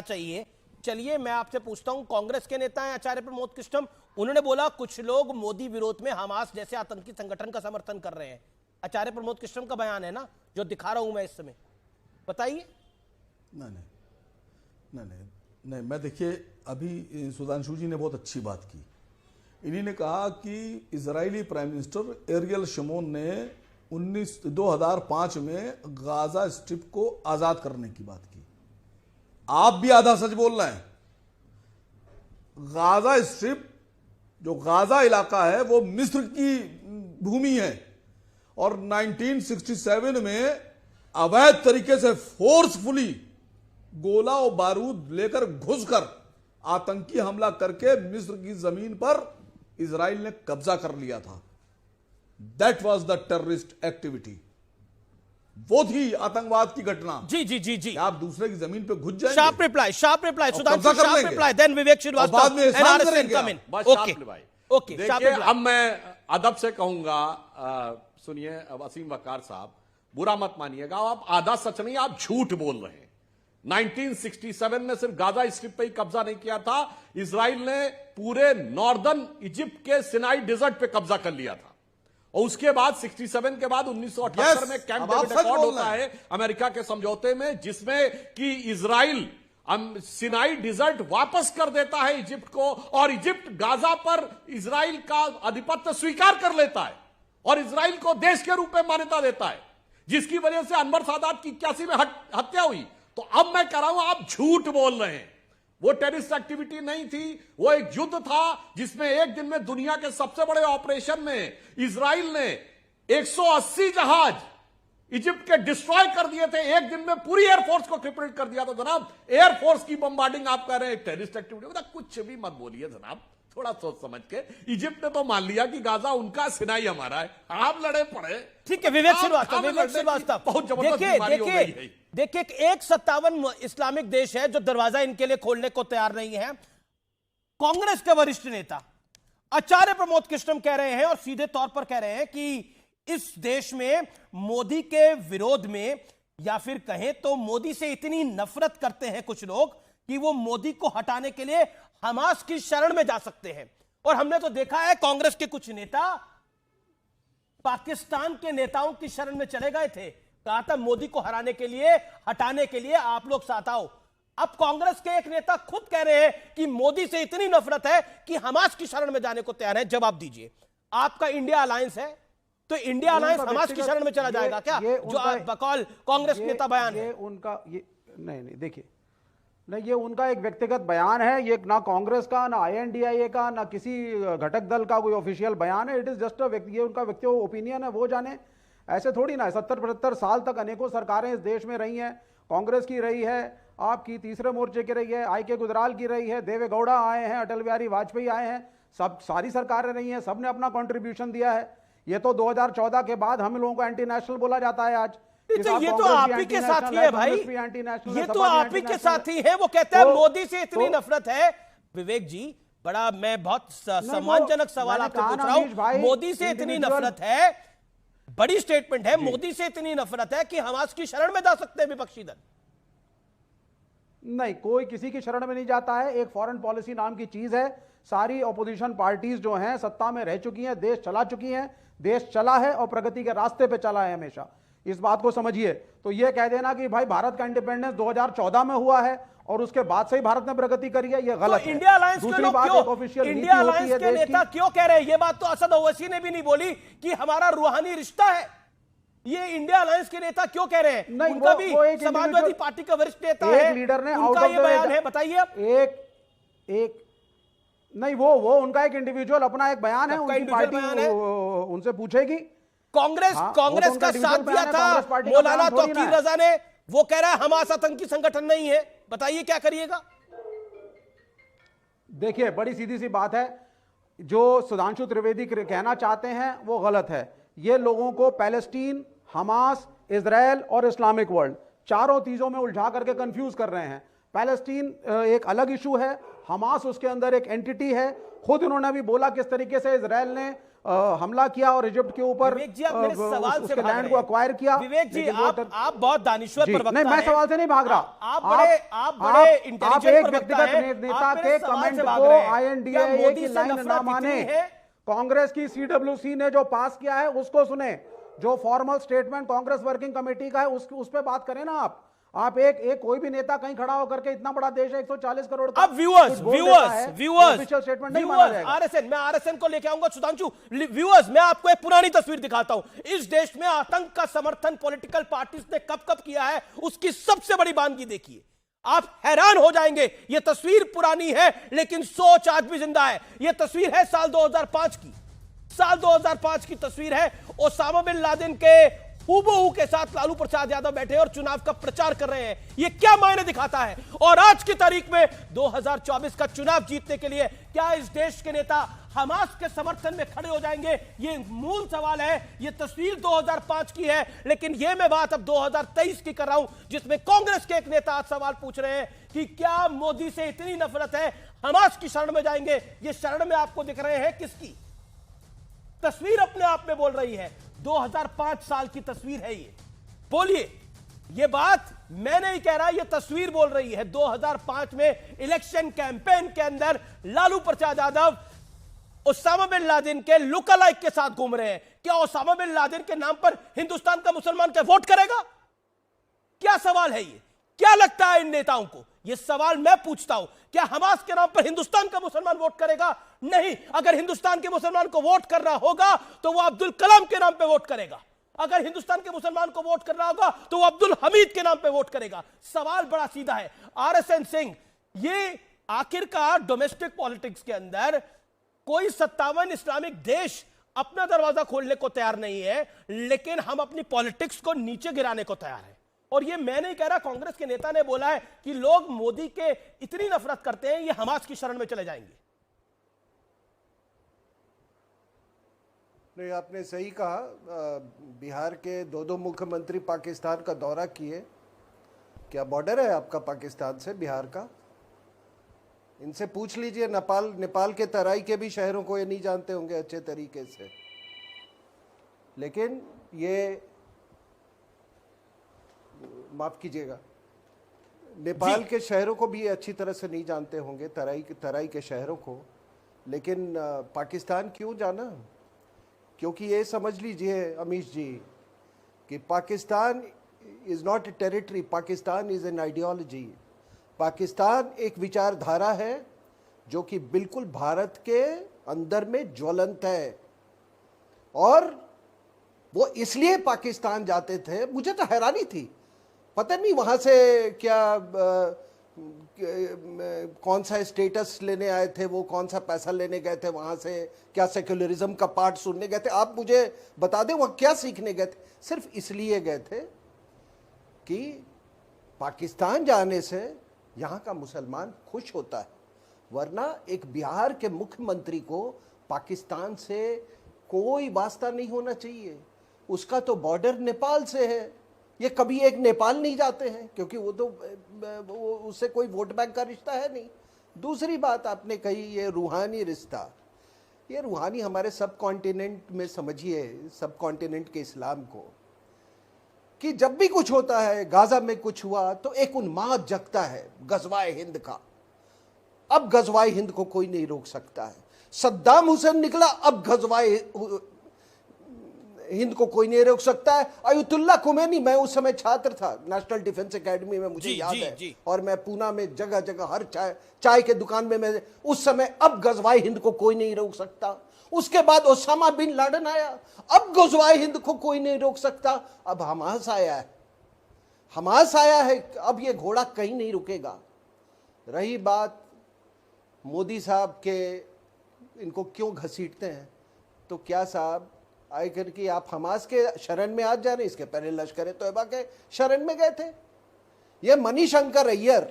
चाहिए। चलिए मैं आपसे पूछता हूं, कांग्रेस के नेता हैं आचार्य प्रमोद कृष्णम, उन्होंने बोला कुछ लोग मोदी विरोध में हमास जैसे आतंकी संगठन का समर्थन कर रहे हैं। आचार्य प्रमोद कृष्णम का बयान है ना, जो दिखा रहा हूं मैं इस समय, बताइए। नहीं, मैं देखिए अभी सुधांशु जी ने बहुत अच्छी बात की। इन्हीं ने कहा कि Israeli prime minister aerial Shamon ने 2005 में गाजा स्ट्रिप को आजाद करने की बात की। आप भी आधा सच बोल रहे हैं। गाजा स्ट्रिप, जो गाजा इलाका है, वो मिस्र की भूमि है और 1967 में अवैध तरीके से फोर्सफुली गोला और बारूद लेकर घुसकर आतंकी हमला करके मिस्र की जमीन पर इजराइल ने कब्जा कर लिया था। That was the terrorist activity. वो थी आतंकवाद की घटना। जी जी जी जी, आप दूसरे की जमीन पे घुस जाएंगे। Sharp reply Sudhanshu, sharp reply, then Vivek Srivastava, बाद में एहसान करेंगे आप। ओके, देखिए अब मैं अदब से कहूंगा, सुनिए वसीम वकार साहब, बुरा मत मानिएगा, आप आधा सच नहीं, आप झूठ बोल रहे हैं। 1967 में सिर्फ गाजा स्ट्रिप पे ही कब्जा नहीं किया था, इजराइल ने पूरे नॉर्दर्न इजिप्ट के सिनाई डेजर्ट पे कब्जा कर लिया था। और उसके बाद 67 के बाद 1978 में कैंप डेविड अकॉर्ड होता है अमेरिका के समझौते में, जिसमें कि इजराइल सिनाई डिजर्ट वापस कर देता है इजिप्ट को, और इजिप्ट गाजा पर इजराइल का आधिपत्य स्वीकार कर लेता है और इजराइल को देश के रूप में मान्यता देता है, जिसकी वजह से अनवर सादात की 81 में हत्या हुई। तो अब मैं कह रहा हूं आप झूठ बोल रहे हैं। वो टेररिस्ट एक्टिविटी नहीं थी, वो एक युद्ध था जिसमें एक दिन में दुनिया के सबसे बड़े ऑपरेशन में इजराइल ने 180 जहाज इजिप्ट के डिस्ट्रॉय कर दिए थे। एक दिन में पूरी एयरफोर्स को क्रिपल्ड कर दिया था। जनाब, एयरफोर्स की बम्बार्डिंग आप कह रहे हैं टेररिस्ट एक्टिविटी, कुछ भी मत बोलिए जनाब, थोड़ा सोच समझ के। इजिप्ट ने तो मान लिया कि गाजा उनका, सिनाई हमारा है। आप लड़े पड़े। ठीक है विवेक श्रीवास्तव, बहुत जबरदस्त। देखिए 157 इस्लामिक देश है जो दरवाजा इनके लिए खोलने को तैयार नहीं है। कांग्रेस के वरिष्ठ नेता आचार्य प्रमोद कृष्णम कह रहे हैं और सीधे तौर पर कह रहे हैं कि इस देश में मोदी के विरोध में, या फिर कहें तो मोदी से इतनी नफरत करते हैं कुछ लोग कि वो मोदी को हटाने के लिए हमास की शरण में जा सकते हैं। और हमने तो देखा है कांग्रेस के कुछ नेता पाकिस्तान के नेताओं की शरण में चले गए थे, कहा था मोदी को हराने के लिए, हटाने के लिए आप लोग साथ आओ। अब कांग्रेस के एक नेता खुद कह रहे हैं कि मोदी से इतनी नफरत है कि हमास की शरण में जाने को तैयार है। जवाब दीजिए, आपका इंडिया अलायंस है तो इंडिया अलायंस हमास की शरण में चला जाएगा क्या? जो आप बकौल कांग्रेस नेता बयान है उनका, ये नहीं देखिए, नहीं, ये उनका एक व्यक्तिगत बयान है। ये ना कांग्रेस का, ना INDIA का, ना किसी घटक दल का कोई ऑफिशियल बयान है। इट इज जस्ट ये उनका व्यक्तिगत ओपिनियन है, वो जाने। ऐसे थोड़ी ना है। 70-75 साल तक अनेकों सरकारें इस देश में रही हैं। कांग्रेस की रही है, आपकी तीसरे मोर्चे की रही है, IK गुजराल की रही है, देवे गौड़ा आए हैं, अटल बिहारी वाजपेयी आए हैं, सब सारी सरकारें रही हैं, सबने अपना कंट्रीब्यूशन दिया है। ये तो 2014 के बाद हम लोगों को एंटी नेशनल बोला जाता है आज। ये तो आप ही के साथी है भाई, ये तो आप ही के साथी है। वो कहते हैं मोदी से इतनी नफरत है। विवेक जी, बड़ा मैं बहुत सम्मानजनक सवाल आपसे पूछ रहा हूं। मोदी से इतनी नफरत है, बड़ी स्टेटमेंट है, मोदी से इतनी नफरत है कि हमास की शरण में जा सकते हैं विपक्षी दल। नहीं, कोई किसी की शरण में नहीं जाता है। एक फॉरेन पॉलिसी नाम की चीज है। सारी ऑपोजिशन पार्टीज जो हैं सत्ता में रह चुकी हैं, देश चला चुकी हैं, देश चला है और प्रगति के रास्ते पे चला है हमेशा। इस बात को समझिए। तो ये कह देना कि भाई भारत का इंडिपेंडेंस 2014 में हुआ है और उसके बाद से ही भारत ने प्रगति करी है, ये गलत है। इंडिया अलायंस के लोग क्यों, इंडिया अलायंस के नेता क्यों कह रहे हैं? ये बात तो असद ओवैसी ने भी नहीं बोली कि हमारा रूहानी रिश्ता है। ये इंडिया अलायंस के नेता क्यों कह रहे हैं? नहीं, उनका भी समाजवादी पार्टी का वरिष्ठ नेता है, लीडर ने उनका ये बयान है, बताइए आप। एक नहीं, वो उनका एक इंडिविजुअल अपना एक बयान है, उनकी पार्टी उनसे पूछेगी। कांग्रेस का साथ दिया था मौलाना तौकीर रजा ने, वो कह रहा है हमास आतंकी संगठन नहीं है। बताइए क्या करिएगा? देखिए, बड़ी सीधी सी बात है, जो सुधांशु त्रिवेदी कहना चाहते हैं वो गलत है। ये लोगों को पैलेस्टीन, हमास, इजराइल और इस्लामिक वर्ल्ड चारों चीजों में उलझा करके कंफ्यूज कर रहे हैं। पैलेस्टीन एक अलग इशू है, हमास उसके अंदर एक एंटिटी है। खुद उन्होंने भी बोला किस तरीके से इजराइल ने हमला किया और इजिप्ट के ऊपर विवेक जी, आप मेरे सवाल से उसके भाग लैंड रहे को हैं। अक्वायर किया। विवेक जी, लेकिन वो आप बहुत दानिश्वर जी, प्रवक्ता नहीं, मैं हैं। सवाल से नहीं भाग रहा। आप बड़े इंटेलिजेंट आप एक प्रवक्ता व्यक्तिगत हैं। नेता आप मेरे के सवाल कमेंट से भाग को रहे हैं। क्या आईएनडीए मोदी की से लाइन नफरत ना इतनी माने। है? कांग्रेस की सीडब्ल्यूसी ने जो पास किया है उसको सुने, जो formal statement Congress working committee का है उस पे बात करें ना। आप एक कोई भी नेता कहीं खड़ा होकर के, इतना बड़ा देश है 140 करोड़ का, अब व्यूअर्स ऑफिशियल स्टेटमेंट नहीं माना जाएगा। मैं आरएसएन को लेके आऊंगा। सुधांशु, व्यूअर्स, मैं आपको एक पुरानी तस्वीर दिखाता हूं। इस देश में आतंक का समर्थन पॉलिटिकल पार्टीज ने कब कब किया है, उसकी सबसे बड़ी बानगी देखिए। आप हैरान हो जाएंगे। यह तस्वीर पुरानी है लेकिन सोच आज भी जिंदा है। यह तस्वीर है साल 2005 की। साल 2005 की तस्वीर है। ओसामा बिन लादेन के हूबहू के साथ लालू प्रसाद यादव बैठे और चुनाव का प्रचार कर रहे हैं। यह क्या मायने दिखाता है? और आज की तारीख में 2024 का चुनाव जीतने के लिए क्या इस देश के नेता हमास के समर्थन में खड़े हो जाएंगे? यह मूल सवाल है। यह तस्वीर 2005 की है, लेकिन यह मैं बात अब 2023 की कर रहा हूं, जिसमें कांग्रेस के एक नेता आज सवाल पूछ रहे हैं कि क्या मोदी से इतनी नफरत है, हमास की शरण में जाएंगे? ये शरण में आपको दिख रहे हैं किसकी? तस्वीर अपने आप में बोल रही है। 2005 साल की तस्वीर है ये। बोलिए, ये बात मैं नहीं कह रहा, ये तस्वीर बोल रही है। 2005 में इलेक्शन कैंपेन के अंदर Lalu Prasad Yadav Osama bin Laden के लुकलाइक के साथ घूम रहे हैं। क्या ओसामा बिन लादेन के नाम पर हिंदुस्तान का मुसलमान क्या वोट करेगा? क्या सवाल है ये? क्या लगता है इन नेताओं को? यह सवाल मैं पूछता हूं। क्या हमास के नाम पर हिंदुस्तान का मुसलमान वोट करेगा? नहीं। अगर हिंदुस्तान के मुसलमान को वोट करना होगा तो वह अब्दुल कलाम के नाम पे वोट करेगा। अगर हिंदुस्तान के मुसलमान को वोट करना होगा तो वह अब्दुल हमीद के नाम पे वोट करेगा। सवाल बड़ा सीधा है। आरएसएन सिंह, ये आखिरकार डोमेस्टिक पॉलिटिक्स के अंदर कोई 57 इस्लामिक देश अपना दरवाजा खोलने को तैयार नहीं है, लेकिन हम अपनी पॉलिटिक्स को नीचे गिराने को तैयार है। और ये मैं नहीं कह रहा, कांग्रेस के नेता ने बोला है कि लोग मोदी के इतनी नफरत करते हैं ये हमास की शरण में चले जाएंगे। नहीं, आपने सही कहा। बिहार के दो मुख्यमंत्री पाकिस्तान का दौरा किए। क्या बॉर्डर है आपका पाकिस्तान से, बिहार का? इनसे पूछ लीजिए। नेपाल के तराई के भी शहरों को ये नहीं जानते होंगे अच्छे तरीके से। लेकिन ये माफ कीजिएगा, नेपाल के शहरों को भी अच्छी तरह से नहीं जानते होंगे, तराई के शहरों को। लेकिन पाकिस्तान क्यों जाना? क्योंकि ये समझ लीजिए अमीश जी कि Pakistan is not a territory, Pakistan is an ideology. Pakistan एक विचारधारा है जो कि बिल्कुल भारत के अंदर में ज्वलंत है। और वो इसलिए पाकिस्तान जाते थे। मुझे तो हैरानी थी, पता नहीं वहाँ से क्या कौन सा स्टेटस लेने आए थे वो, कौन सा पैसा लेने गए थे वहाँ से, क्या सेक्युलरिज्म का पार्ट सुनने गए थे? आप मुझे बता दें वहाँ क्या सीखने गए थे? सिर्फ इसलिए गए थे कि पाकिस्तान जाने से यहाँ का मुसलमान खुश होता है। वरना एक बिहार के मुख्यमंत्री को पाकिस्तान से कोई वास्ता नहीं होना चाहिए। उसका तो बॉर्डर नेपाल से है। ये कभी एक नेपाल नहीं जाते हैं क्योंकि वो तो उससे कोई वोट बैंक का रिश्ता है नहीं। दूसरी बात आपने कही, ये रूहानी रिश्ता, ये रूहानी हमारे सब कॉन्टिनेंट में, समझिए सब कॉन्टिनेंट के इस्लाम को, कि जब भी कुछ होता है, गाजा में कुछ हुआ तो एक उन्माद जगता है गजवाए हिंद का। अब गजवाए हिंद को कोई नहीं रोक सकता है। सद्दाम हुसैन निकला, अब गजवाए हिंद को कोई नहीं रोक सकता है। अयतुल्ला खुमैनी, मैं उस समय छात्र था नेशनल डिफेंस एकेडमी में, मुझे याद है। और मैं पूना में जगह जगह हर चाय के दुकान में मैं उस समय, अब गजवाए हिंद को कोई नहीं रोक सकता। उसके बाद ओसामा बिन लादेन आया, अब गजवाए हिंद को कोई नहीं रोक सकता। अब हमास आया है, हमास आया है, अब ये घोड़ा कहीं नहीं रुकेगा। रही बात मोदी साहब के, इनको क्यों घसीटते हैं, तो क्या साहब आए करके आप हमास के शरण में आज जा रहे? इसके पहले लश्कर तोयबा के शरण में गए थे। ये मणिशंकर अय्यर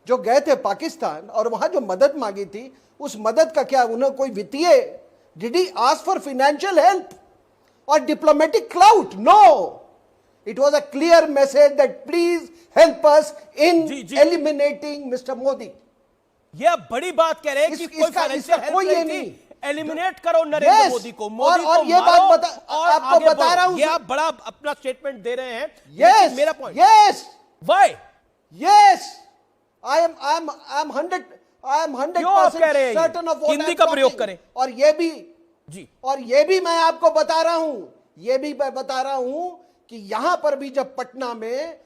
जो गए थे पाकिस्तान और वहां जो मदद मांगी थी, उस मदद का क्या उन्हें कोई वित्तीय, did he ask for financial help और diplomatic clout? No, it was a clear message that please help us in eliminating mister Modi. ये आप बड़ी बात कह रहे हैं कि कोई फाइनेंशियल हेल्प नहीं थी। एलिमिनेट करो नरेंद्र Yes, मोदी को, मोदी और को ये बात मारो और आपको आगे बता रहा बढ़ो। हूं ये सर। आप बड़ा अपना स्टेटमेंट दे रहे हैं, यस लेकिन मेरा point yes why yes I am 100% क्यों आप कह रहे हैं ये? certain of what Hindi I'm का प्रयोग talking. करें। और ये भी जी और ये भी मैं आपको बता रहा हूं, ये भी मैं बता रहा हूं कि यहां पर भी जब पटना में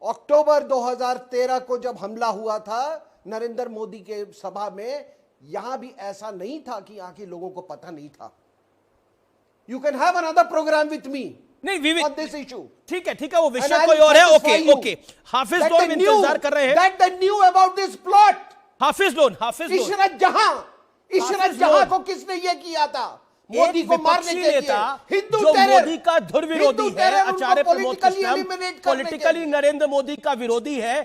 अक्टूबर 2013 को जब हमला हुआ था नरेंद्र मोदी के सभा में, यहां भी ऐसा नहीं था कि यहां के लोगों को पता नहीं था। You can have another program with me नहीं विवेक, ऑन दिस इशू। ठीक है वो विषय कोई और है। ओके ओके, हाफिज लोन इंतजार कर रहे हैं। That they knew about this plot. Hafiz loan Ishrat जहां को किसने ये किया था? मोदी को मारने के लिए। हिंदू जो टेरर, मोदी का धुर विरोधी हिंदू है, टेरर उनको आचार्य प्रमोद politically कृष्णम eliminate करने के पॉलिटिकली लिए। नरेंद्र मोदी का विरोधी है,